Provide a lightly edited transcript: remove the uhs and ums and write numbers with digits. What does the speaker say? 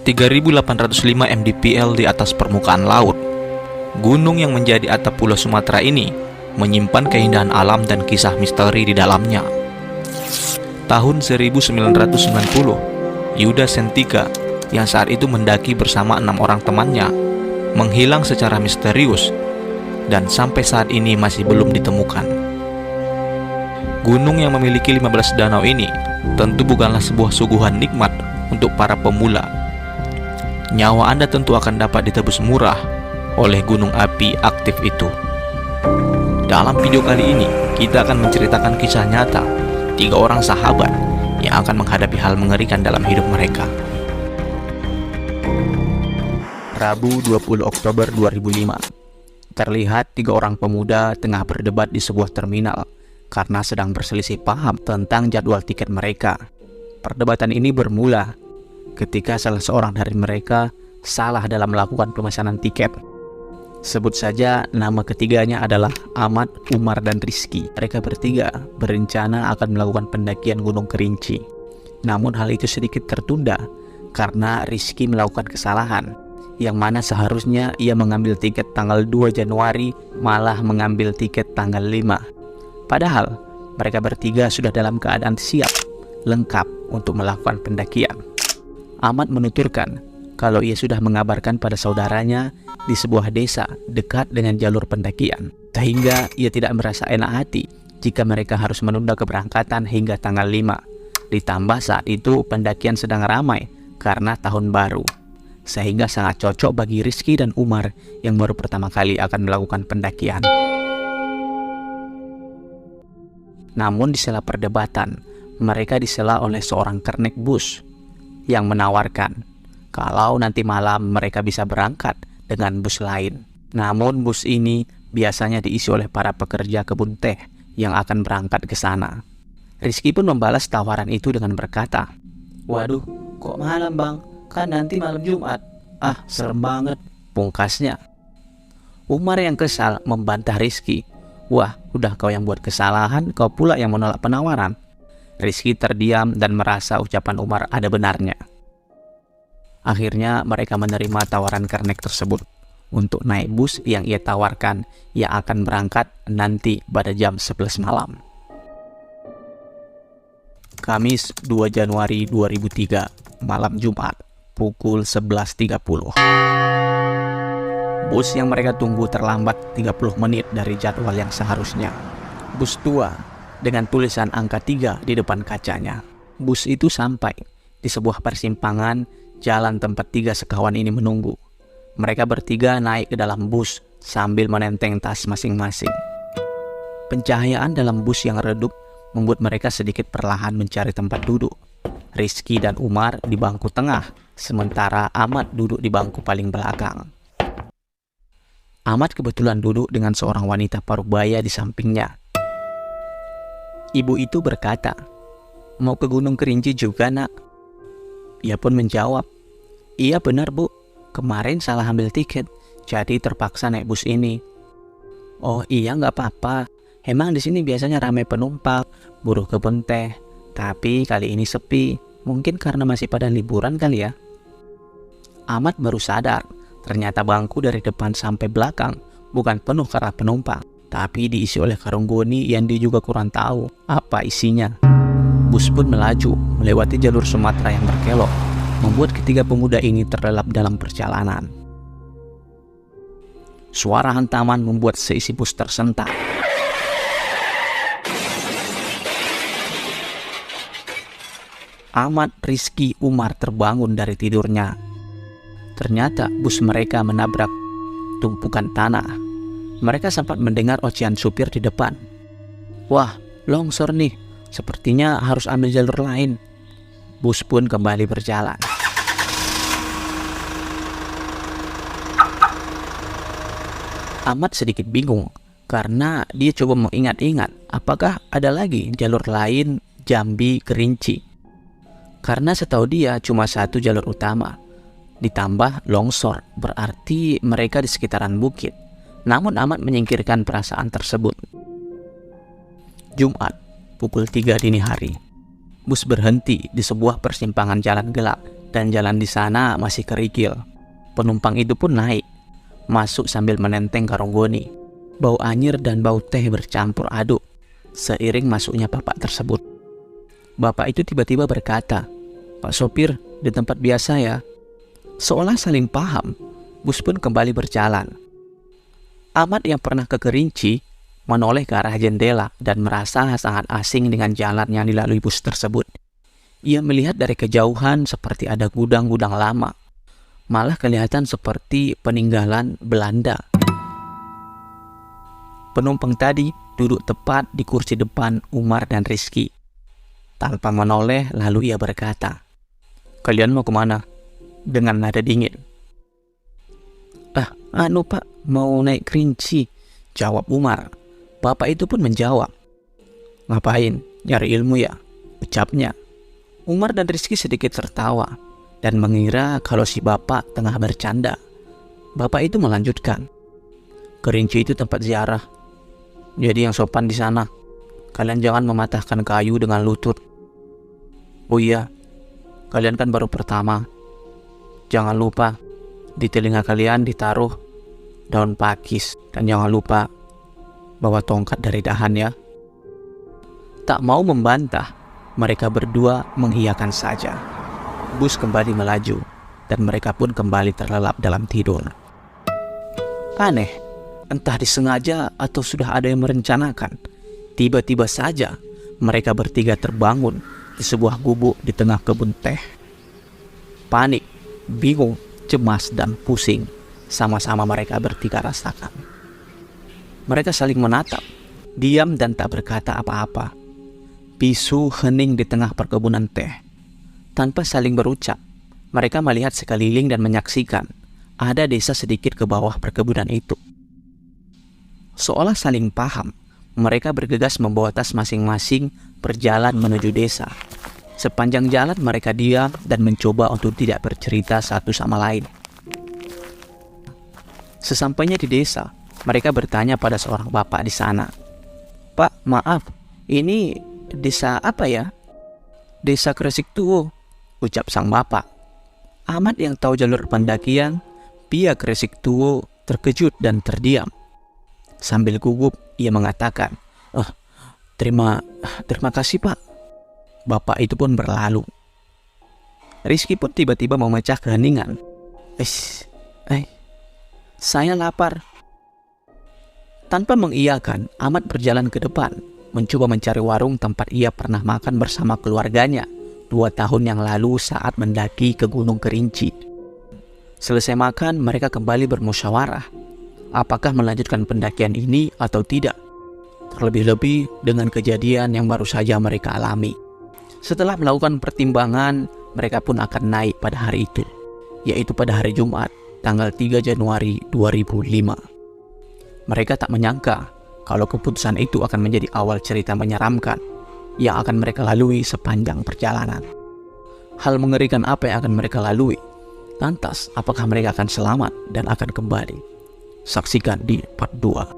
3.805 mdpl di atas permukaan laut. Gunung yang menjadi atap Pulau Sumatera ini menyimpan keindahan alam dan kisah misteri di dalamnya. Tahun 1990, Yuda Sentika yang saat itu mendaki bersama 6 orang temannya menghilang secara misterius dan sampai saat ini masih belum ditemukan. Gunung yang memiliki 15 danau ini tentu bukanlah sebuah suguhan nikmat untuk para pemula. Nyawa Anda tentu akan dapat ditebus murah oleh gunung api aktif itu. Dalam video kali ini, kita akan menceritakan kisah nyata 3 orang sahabat yang akan menghadapi hal mengerikan dalam hidup mereka. Rabu 20 Oktober 2005. Terlihat 3 orang pemuda tengah berdebat di sebuah terminal karena sedang berselisih paham tentang jadwal tiket mereka. Perdebatan ini bermula ketika salah seorang dari mereka salah dalam melakukan pemesanan tiket. Sebut saja nama ketiganya adalah Ahmad, Umar, dan Rizky. Mereka bertiga berencana akan melakukan pendakian Gunung Kerinci. Namun hal itu sedikit tertunda karena Rizky melakukan kesalahan, yang mana seharusnya ia mengambil tiket tanggal 2 Januari malah mengambil tiket tanggal 5. Padahal mereka bertiga sudah dalam keadaan siap, lengkap untuk melakukan pendakian. Ahmad menuturkan kalau ia sudah mengabarkan pada saudaranya di sebuah desa dekat dengan jalur pendakian, sehingga ia tidak merasa enak hati jika mereka harus menunda keberangkatan hingga tanggal 5. Ditambah saat itu pendakian sedang ramai karena tahun baru, sehingga sangat cocok bagi Rizky dan Umar yang baru pertama kali akan melakukan pendakian. Namun di sela perdebatan, mereka disela oleh seorang kernek bus yang menawarkan kalau nanti malam mereka bisa berangkat dengan bus lain. Namun bus ini biasanya diisi oleh para pekerja kebun teh yang akan berangkat ke sana. Rizky pun membalas tawaran itu dengan berkata, "Waduh, kok malam bang? Kan nanti malam Jumat." "Ah, serem banget," pungkasnya. Umar yang kesal membantah Rizky, "Wah, udah kau yang buat kesalahan, kau pula yang menolak penawaran." Rizky terdiam dan merasa ucapan Umar ada benarnya. Akhirnya mereka menerima tawaran kernek tersebut untuk naik bus yang ia tawarkan yang akan berangkat nanti pada jam 11 malam. Kamis 2 Januari 2003, malam Jumat, pukul 11.30. Bus yang mereka tunggu terlambat 30 menit dari jadwal yang seharusnya. Bus tua dengan tulisan angka 3 di depan kacanya. Bus itu sampai di sebuah persimpangan jalan tempat 3 sekawan ini menunggu. Mereka bertiga naik ke dalam bus sambil menenteng tas masing-masing. Pencahayaan dalam bus yang redup membuat mereka sedikit perlahan mencari tempat duduk. Rizky dan Umar di bangku tengah, sementara Ahmad duduk di bangku paling belakang. Ahmad kebetulan duduk dengan seorang wanita parubaya di sampingnya. Ibu itu berkata, "Mau ke Gunung Kerinci juga, nak?" Ia pun menjawab, "Iya benar bu, kemarin salah ambil tiket, jadi terpaksa naik bus ini." "Oh iya, nggak apa-apa. Emang di sini biasanya ramai penumpang, buruh kebun teh. Tapi kali ini sepi, mungkin karena masih pada liburan kali ya." Ahmad baru sadar, ternyata bangku dari depan sampai belakang bukan penuh karena penumpang, tapi diisi oleh karung goni yang dia juga kurang tahu apa isinya. Bus pun melaju melewati jalur Sumatera yang berkelok, membuat ketiga pemuda ini terlelap dalam perjalanan. Suara hantaman membuat seisi bus tersentak. Ahmad, Rizky, Umar terbangun dari tidurnya. Ternyata bus mereka menabrak tumpukan tanah. Mereka sempat mendengar ocehan supir di depan. "Wah, longsor nih. Sepertinya harus ambil jalur lain." Bus pun kembali berjalan. Ahmad sedikit bingung karena dia coba mengingat-ingat apakah ada lagi jalur lain Jambi Kerinci. Karena setahu dia cuma satu jalur utama, ditambah longsor, berarti mereka di sekitaran bukit. Namun Ahmad menyingkirkan perasaan tersebut. Jumat, pukul 3 dini hari. Bus berhenti di sebuah persimpangan jalan gelap dan jalan di sana masih kerikil. Penumpang itu pun naik, masuk sambil menenteng karung goni. Bau anyir dan bau teh bercampur aduk seiring masuknya bapak tersebut. Bapak itu tiba-tiba berkata, "Pak sopir, di tempat biasa ya." Seolah saling paham, bus pun kembali berjalan. Ahmad yang pernah ke Kerinci menoleh ke arah jendela dan merasa sangat asing dengan jalan yang dilalui bus tersebut. Ia melihat dari kejauhan seperti ada gudang-gudang lama, malah kelihatan seperti peninggalan Belanda. Penumpang tadi duduk tepat di kursi depan Umar dan Rizky. Tanpa menoleh, lalu ia berkata, "Kalian mau kemana?" dengan nada dingin. Pak, mau naik Kerinci," jawab Umar. Bapak itu pun menjawab, "Ngapain? Nyari ilmu ya?" ucapnya. Umar dan Rizky sedikit tertawa dan mengira kalau si bapak tengah bercanda. Bapak itu melanjutkan, "Kerinci itu tempat ziarah. Jadi yang sopan di sana. Kalian jangan mematahkan kayu dengan lutut. Oh iya, kalian kan baru pertama. Jangan lupa di telinga kalian ditaruh daun pakis dan jangan lupa bawa tongkat dari dahan ya." Tak mau membantah, mereka berdua mengiyakan saja. Bus kembali melaju dan mereka pun kembali terlelap dalam tidur. Aneh, entah disengaja atau sudah ada yang merencanakan. Tiba-tiba saja mereka bertiga terbangun di sebuah gubuk di tengah kebun teh. Panik, bingung, cemas, dan pusing sama-sama mereka bertiga rasakan. Mereka saling menatap, diam dan tak berkata apa-apa. Bisu hening di tengah perkebunan teh. Tanpa saling berucap, mereka melihat sekeliling dan menyaksikan ada desa sedikit ke bawah perkebunan itu. Seolah saling paham, mereka bergegas membawa tas masing-masing berjalan menuju desa. Sepanjang jalan mereka diam dan mencoba untuk tidak bercerita satu sama lain. Sesampainya di desa, mereka bertanya pada seorang bapak di sana, "Pak, maaf, ini desa apa ya?" "Desa Kresik Tuo," ucap sang bapak. Ahmad yang tahu jalur pendakian via Kresik Tuo terkejut dan terdiam. Sambil gugup, ia mengatakan, Terima kasih Pak." Bapak itu pun berlalu. Rizky pun tiba-tiba memecah keheningan. Saya lapar." Tanpa mengiyakan, Ahmad berjalan ke depan, mencoba mencari warung tempat ia pernah makan bersama keluarganya 2 tahun yang lalu saat mendaki ke Gunung Kerinci. Selesai makan, mereka kembali bermusyawarah apakah melanjutkan pendakian ini atau tidak. Terlebih-lebih dengan kejadian yang baru saja mereka alami. Setelah melakukan pertimbangan, mereka pun akan naik pada hari itu, yaitu pada hari Jumat, tanggal 3 Januari 2005. Mereka tak menyangka kalau keputusan itu akan menjadi awal cerita menyeramkan yang akan mereka lalui sepanjang perjalanan. Hal mengerikan apa yang akan mereka lalui? Lantas, apakah mereka akan selamat dan akan kembali? Saksikan di part 2.